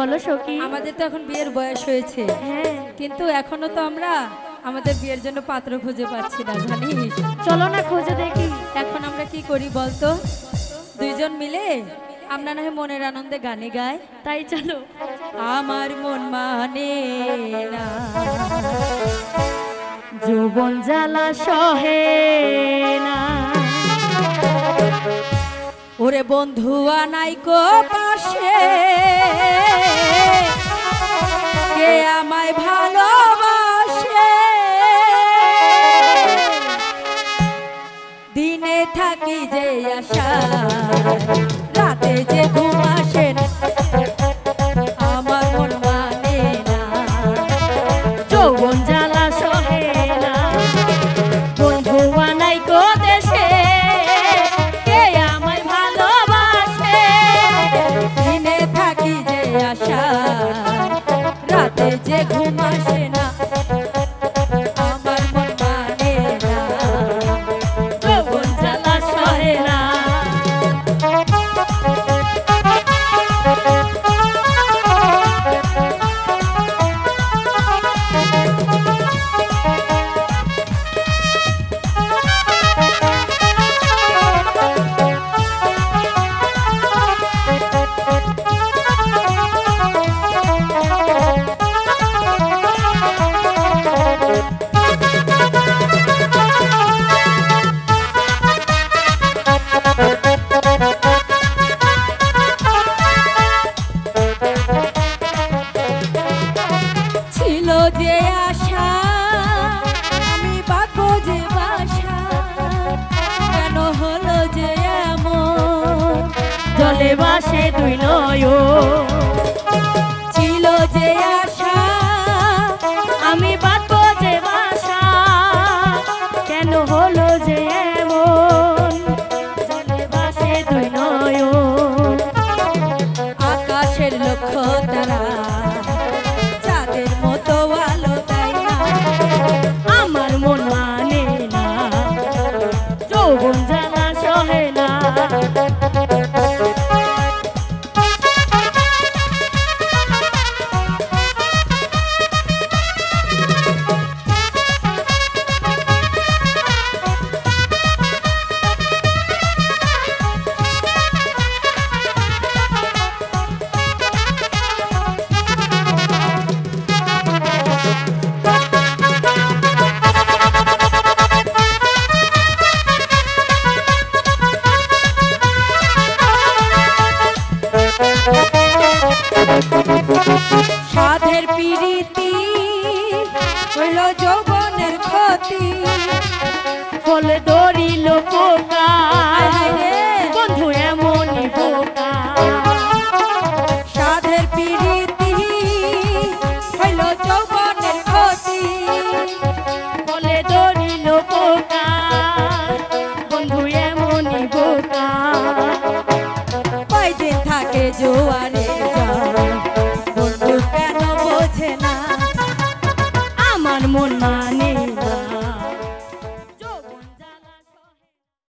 বলো সখী। আমাদের তো এখন বিয়ের বয়স হয়েছে, হ্যাঁ, কিন্তু এখনো তো আমরা আমাদের বিয়ের জন্য পাত্র খুঁজে পাচ্ছি না, জানিস? চলো না খুঁজে দেখি। এখন আমরা কি করি বলতো? দুইজন মিলে আমরা না হয় মনের আনন্দে গানে গাই। তাই চলো। আমার মন মানে না, যৌবন জ্বালা সহে না, ওরে বন্ধু আনাইকো পাশে, কে আমায় ভালোবাসে, দিনে থাকি যে আশা, রাতে যে ঘুম আসে না, আমার মন মানে না, যৌবন জ্বালা সহে না, বন্ধু আনাইকো দেশে, কে আমায় ভালোবাসে, দিনে থাকি যে আশা, রাতে যে ঘুম আসে না, আমার মন মানে না, যৌবন জ্বালা সহে না। ছিল যে আশা, আমি বাঁধবো যে বাসা, কেন হলো যে এমন, জলে বাসে দুই নয়ন, ছিল যে আশা, আমি বাঁধবো যে বাসা, কেন হলো যে এমন, জলে বাসে দুই নয়ন, আকাশের লক্ষ্য তারা, চাঁদের মতো আলো তাই না, আমার মন মানে না, যৌবন জ্বালা সহে না। সাধের পিরিতি হইল যৌবনের ক্ষতি, ফলে ধরিল পোকা, হায় রে। বন্ধু এমনই বোকা, সাধের পিরিতি হইল যৌবনের ক্ষতি, ফলে ধরিল পোকা, বন্ধু এমনই বোকা, কয়দিন থাকে জোয়ার